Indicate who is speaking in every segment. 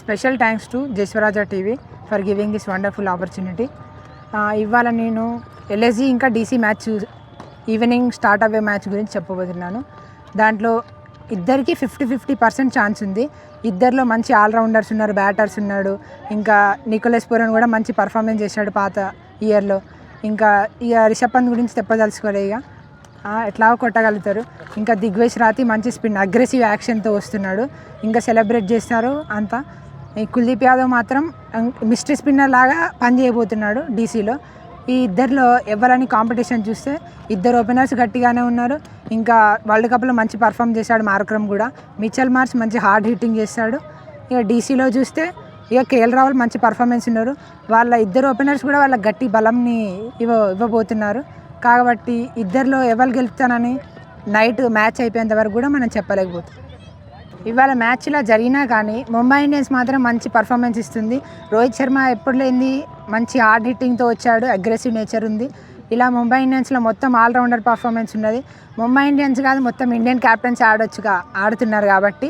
Speaker 1: Special thanks to Jaswaraja TV for giving this wonderful opportunity. ఇవాళ నేను LSG ఇంకా DC match evening start అయ్యే match గురించి చెప్పబోతున్నాను. దాంట్లో ఇద్దరికి 50-50% ఛాన్స్ ఉంది. ఇద్దరిలో మంచి ఆల్రౌండర్స్ ఉన్నారు, బ్యాటర్స్ ఉన్నాడు. ఇంకా నికోలస్ పూరన్ కూడా మంచి పర్ఫార్మెన్స్ చేశాడు పాత ఇయర్లో. ఇంకా రిషబ్ పంత్ గురించి చెప్పదలుచుకోలే, ఎట్లా కొట్టగలుగుతారు. ఇంకా దిగ్వేష్ రాతి మంచి స్పిన్ అగ్రెసివ్ యాక్షన్తో వస్తున్నాడు, ఇంకా సెలబ్రేట్ చేస్తారు అంతా. ఈ కుల్దీప్ యాదవ్ మాత్రం మిస్టరీ స్పిన్నర్ లాగా పనిచేయబోతున్నాడు డీసీలో. ఈ ఇద్దరిలో ఎవరని కాంపిటీషన్ చూస్తే ఇద్దరు ఓపెనర్స్ గట్టిగానే ఉన్నారు. ఇంకా వరల్డ్ కప్లో మంచి పర్ఫామ్ చేశాడు మార్క్రమ్ కూడా. మిచెల్ మార్ష్ మంచి హార్డ్ హిట్టింగ్ చేస్తాడు. ఇక డీసీలో చూస్తే ఇక కేఎల్ రాహుల్ మంచి పర్ఫార్మెన్స్ ఉన్నారు. వాళ్ళ ఇద్దరు ఓపెనర్స్ కూడా వాళ్ళ గట్టి బలంని ఇవ్వబోతున్నారు. కాబట్టి ఇద్దరిలో ఎవరు గెలుపుతానని నైట్ మ్యాచ్ అయిపోయేంత వరకు కూడా మనం చెప్పలేకపోతాం. ఇవాళ మ్యాచ్లో జరిగినా కానీ ముంబై ఇండియన్స్ మాత్రం మంచి పర్ఫార్మెన్స్ ఇస్తుంది. రోహిత్ శర్మ ఎప్పుడు లేనిది మంచి హార్డ్ హిట్టింగ్తో వచ్చాడు, అగ్రెసివ్ నేచర్ ఉంది. ఇలా ముంబై ఇండియన్స్లో మొత్తం ఆల్రౌండర్ పర్ఫార్మెన్స్ ఉన్నది. ముంబై ఇండియన్స్ కాదు, మొత్తం ఇండియన్ క్యాప్టెన్స్ ఆడుతున్నారు. కాబట్టి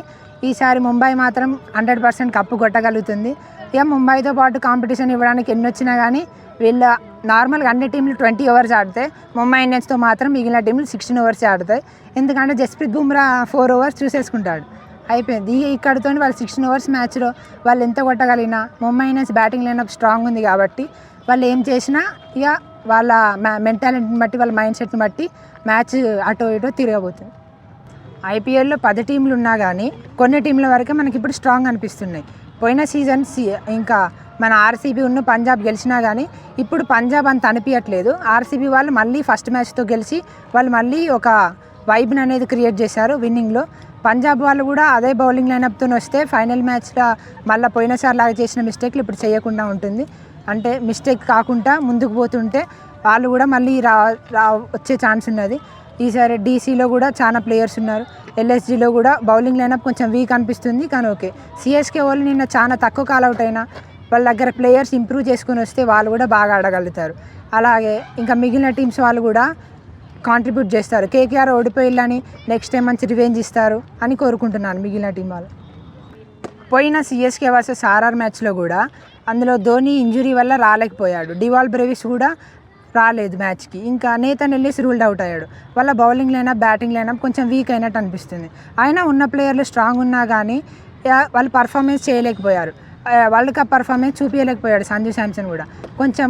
Speaker 1: ఈసారి ముంబై మాత్రం 100% కప్పు కొట్టగలుగుతుంది. ఇక ముంబైతో పాటు కాంపిటీషన్ ఇవ్వడానికి ఎన్ని వచ్చినా కానీ వీళ్ళ నార్మల్గా అన్ని టీంలు 20 ఓవర్స్ ఆడతాయి. ముంబై ఇండియన్స్తో మాత్రం మిగిలిన టీంలు 16 ఓవర్స్ ఆడతాయి. ఎందుకంటే జస్ప్రీత్ బుమ్రా 4 ఓవర్స్ చూసేసుకుంటాడు, అయిపోయింది. ఇక్కడితో వాళ్ళు 16 ఓవర్స్ మ్యాచ్లో వాళ్ళు ఎంత కొట్టగలిగినా Mumbai Indians batting lineup strong ఉంది. కాబట్టి వాళ్ళు ఏం చేసినా ఇక వాళ్ళ మెంటాలిటీని బట్టి, వాళ్ళ మైండ్ సెట్ని బట్టి మ్యాచ్ అటో ఇటో తిరగబోతుంది. ఐపీఎల్లో 10 టీంలు ఉన్నా కానీ కొన్ని టీంల వరకే మనకి ఇప్పుడు స్ట్రాంగ్ అనిపిస్తున్నాయి. పోయిన సీజన్ ఇంకా మన ఆర్సీబీ ఉన్న పంజాబ్ గెలిచినా కానీ ఇప్పుడు పంజాబ్ అంత అనిపించట్లేదు. ఆర్సీబీ వాళ్ళు మళ్ళీ ఫస్ట్ మ్యాచ్తో గెలిచి వాళ్ళు మళ్ళీ ఒక వైబ్ని అనేది క్రియేట్ చేశారు విన్నింగ్లో. పంజాబ్ వాళ్ళు కూడా అదే బౌలింగ్ లైనప్తో వస్తే ఫైనల్ మ్యాచ్లో మళ్ళీ పోయినసారి లాగా చేసిన మిస్టేక్లు ఇప్పుడు చేయకుండా ఉంటుంది. అంటే మిస్టేక్ కాకుండా ముందుకు పోతుంటే వాళ్ళు కూడా మళ్ళీ వచ్చే ఛాన్స్ ఉన్నది. ఈసారి డీసీలో కూడా చాలా ప్లేయర్స్ ఉన్నారు. ఎల్ఎస్జీలో కూడా బౌలింగ్ లైనప్ కొంచెం వీక్ అనిపిస్తుంది, కానీ ఓకే. సిఎస్కే వాళ్ళు నిన్న చాలా తక్కువ కాల్ అయినా వాళ్ళ దగ్గర ప్లేయర్స్ ఇంప్రూవ్ చేసుకొని వస్తే వాళ్ళు కూడా బాగా ఆడగలుగుతారు. అలాగే ఇంకా మిగిలిన టీమ్స్ వాళ్ళు కూడా కాంట్రిబ్యూట్ చేస్తారు. కేకేఆర్ ఓడిపోయిల్లని నెక్స్ట్ టైం మంచి రివెంజ్ ఇస్తారు అని కోరుకుంటున్నాను మిగిలిన టీం వాళ్ళు. పోయిన సిఎస్కే వర్సెస్ ఆర్ఆర్ మ్యాచ్లో కూడా అందులో ధోని ఇంజురీ వల్ల రాలేకపోయాడు. డివాల్ బ్రేవిస్ కూడా రాలేదు మ్యాచ్కి. ఇంకా నేతన్ ఎల్లిస్ రూల్డ్ అవుట్ అయ్యాడు. వాళ్ళ బౌలింగ్ లైనప్, బ్యాటింగ్ లైనప్ కొంచెం వీక్ అయినట్టు అనిపిస్తుంది. అయినా ఉన్న ప్లేయర్లు స్ట్రాంగ్ ఉన్నా కానీ వాళ్ళు పర్ఫార్మెన్స్ చేయలేకపోయారు. వరల్డ్ కప్ పర్ఫార్మెన్స్ చూపించలేకపోయాడు సంజు శాంసన్ కూడా. కొంచెం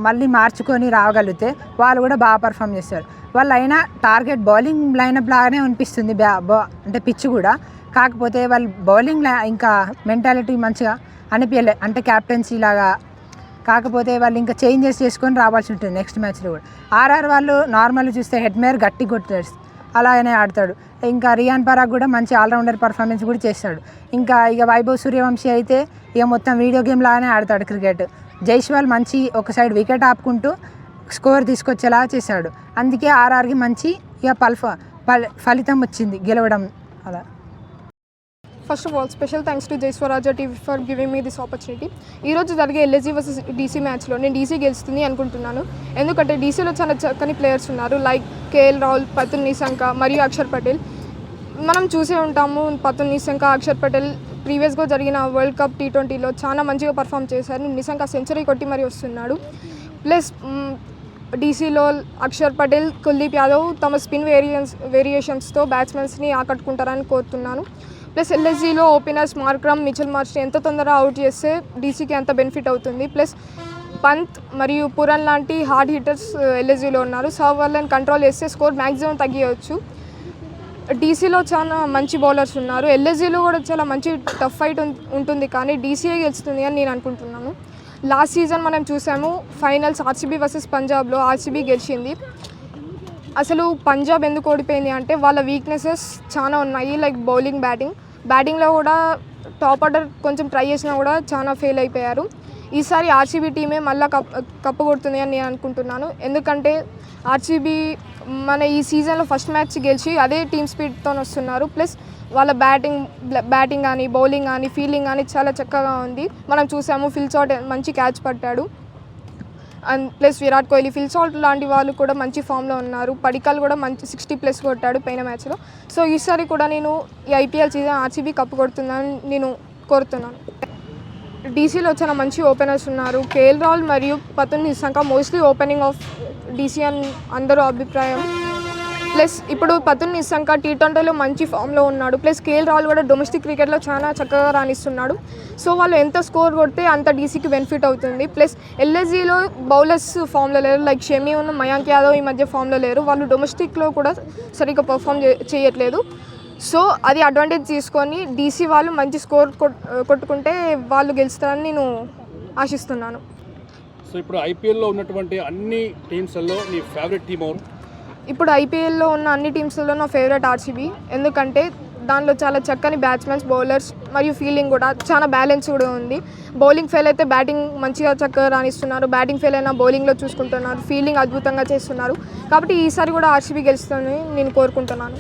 Speaker 1: మళ్ళీ మార్చుకొని రాగలిగితే వాళ్ళు కూడా బాగా పర్ఫామ్ చేస్తారు. వాళ్ళు అయినా టార్గెట్ బౌలింగ్ లైనప్ లాగానే అనిపిస్తుంది అంటే పిచ్ కూడా. కాకపోతే వాళ్ళు బౌలింగ్ ఇంకా మెంటాలిటీ మంచిగా అనిపించలే, అంటే క్యాప్టెన్సీ లాగా. కాకపోతే వాళ్ళు ఇంకా చేంజెస్ చేసుకొని రావాల్సి ఉంటుంది నెక్స్ట్ మ్యాచ్లో కూడా. ఆర్ఆర్ వాళ్ళు నార్మల్గా చూస్తే హెడ్మేయర్ గట్టి కొట్టాడు, అలాగనే ఆడతాడు. ఇంకా రియాన్ పరాగ్ కూడా మంచి ఆల్రౌండర్ పర్ఫార్మెన్స్ కూడా చేస్తాడు. ఇక వైభవ్ సూర్యవంశీ అయితే ఇక మొత్తం వీడియో గేమ్ లాగానే ఆడతాడు క్రికెట్. జైస్వాల్ మంచి ఒక సైడ్ వికెట్ ఆపుకుంటూ స్కోర్ తీసుకొచ్చేలా చేశాడు. అందుకే ఆర్ఆర్కి మంచి ఇక ఫలితం వచ్చింది, గెలవడం అలా.
Speaker 2: First of all special thanks to Jaswaraja TV for giving me this opportunity. ఈరోజు జరిగే ఎల్ఎస్జీ వర్సెస్ డీసీ మ్యాచ్లో నేను డీసీ గెలుస్తుంది అనుకుంటున్నాను. ఎందుకంటే డీసీలో చాలా చక్కని ప్లేయర్స్ ఉన్నారు, లైక్ కేఎల్ రాహుల్, పతుల్ నిశంక మరియు అక్షర్ పటేల్. మనం చూసే ఉంటాము పతుల్ నిశంక, అక్షర్ పటేల్ ప్రీవియస్గా జరిగిన వరల్డ్ కప్ T20లో చాలా మంచిగా పర్ఫామ్ చేశారు. నిశంక సెంచరీ కొట్టి మరీ వస్తున్నాడు. ప్లస్ డీసీలో అక్షర్ పటేల్, కుల్దీప్ యాదవ్ తమ స్పిన్ వేరియేషన్స్తో బ్యాట్స్మెన్స్ని ఆకట్టుకుంటారని కోరుతున్నాను. ప్లస్ ఎల్ఎస్జీలో ఓపెనర్స్ మార్క్రమ్, మిచెల్ మార్ష్ని ఎంత తొందరగా అవుట్ చేస్తే డీసీకి అంత బెనిఫిట్ అవుతుంది. ప్లస్ పంత్ మరియు పురన్ లాంటి హార్డ్ హిట్టర్స్ ఎల్ఎస్జీలో ఉన్నారు. సర్వర్లను కంట్రోల్ చేస్తే స్కోర్ మ్యాక్సిమం తగ్గియవచ్చు. డీసీలో చాలా మంచి బౌలర్స్ ఉన్నారు. ఎల్ఎస్జీలో కూడా చాలా మంచి టఫ్ ఫైట్ ఉంటుంది, కానీ డీసీఏ గెలుస్తుంది అని నేను అనుకుంటున్నాను. లాస్ట్ సీజన్ మనం చూసాము ఫైనల్స్ ఆర్సీబీ వర్సెస్ పంజాబ్లో ఆర్సీబీ గెలిచింది. అసలు పంజాబ్ ఎందుకు ఓడిపోయింది అంటే వాళ్ళ వీక్నెసెస్ చాలా ఉన్నాయి, లైక్ బ్యాటింగ్లో కూడా టాప్ ఆర్డర్ కొంచెం ట్రై చేసినా కూడా చాలా ఫెయిల్ అయిపోయారు. ఈసారి ఆర్సీబీ టీమే మళ్ళీ కప్పు కొడుతుంది అని నేను అనుకుంటున్నాను. ఎందుకంటే ఆర్సీబీ మన ఈ సీజన్లో ఫస్ట్ మ్యాచ్ గెలిచి అదే టీమ్ స్పీడ్తో వస్తున్నారు. ప్లస్ వాళ్ళ బ్యాటింగ్ కానీ, బౌలింగ్ కానీ, ఫీల్డింగ్ కానీ చాలా చక్కగా ఉంది. మనం చూసాము ఫిల్ షాట్ మంచి క్యాచ్ పట్టాడు. And plus Virat Kohli, Phil Salt లాంటి వాళ్ళు కూడా మంచి ఫామ్లో ఉన్నారు. పడికల్ కూడా మంచి 60+ కొట్టాడు పైన మ్యాచ్లో. సో ఈసారి కూడా నేను ఈ ఐపీఎల్ సీజన్ ఆర్సీబీ కప్పు కొడుతుందని నేను కోరుతున్నాను. డీసీలో చాలా మంచి ఓపెనర్స్ ఉన్నారు. కేఎల్ రాహుల్ మరియు Pathum Nissanka mostly opening of DC అని అందరూ అభిప్రాయం. ప్లస్ ఇప్పుడు పతున్ నిశంక T20లో మంచి ఫామ్లో ఉన్నాడు. ప్లస్ కేఎల్ రాహుల్ కూడా డొమెస్టిక్ క్రికెట్లో చాలా చక్కగా రాణిస్తున్నాడు. సో వాళ్ళు ఎంత స్కోర్ కొడితే అంత డీసీకి బెనిఫిట్ అవుతుంది. ప్లస్ ఎల్ఎస్జీలో బౌలర్స్ ఫామ్లో లేరు, లైక్ షమి ఉన్న మయాంక్ యాదవ్ ఈ మధ్య ఫామ్లో లేరు. వాళ్ళు డొమెస్టిక్లో కూడా సరిగ్గా పర్ఫామ్ చేయట్లేదు. సో అది అడ్వాంటేజ్ తీసుకొని డీసీ వాళ్ళు మంచి స్కోర్ కొట్టుకుంటే వాళ్ళు గెలుస్తారని నేను ఆశిస్తున్నాను.
Speaker 3: సో ఇప్పుడు ఐపీఎల్లో ఉన్నటువంటి అన్ని టీమ్స్లలో నీ ఫేవరెట్ టీమ్ ఎవరు?
Speaker 2: ఇప్పుడు ఐపీఎల్లో ఉన్న అన్ని టీమ్స్లో నా ఫేవరెట్ ఆర్సీబీ. ఎందుకంటే దానిలో చాలా చక్కని బ్యాట్స్మెన్స్, బౌలర్స్ మరియు ఫీల్డింగ్ కూడా చాలా బ్యాలెన్స్ కూడా ఉంది. బౌలింగ్ ఫెయిల్ అయితే బ్యాటింగ్ మంచిగా చక్కగా రాణిస్తున్నారు, బ్యాటింగ్ ఫెయిల్ అయినా బౌలింగ్లో చూసుకుంటున్నారు, ఫీల్డింగ్ అద్భుతంగా చేస్తున్నారు. కాబట్టి ఈసారి కూడా ఆర్సీబీ గెలుస్తుందని నేను కోరుకుంటున్నాను.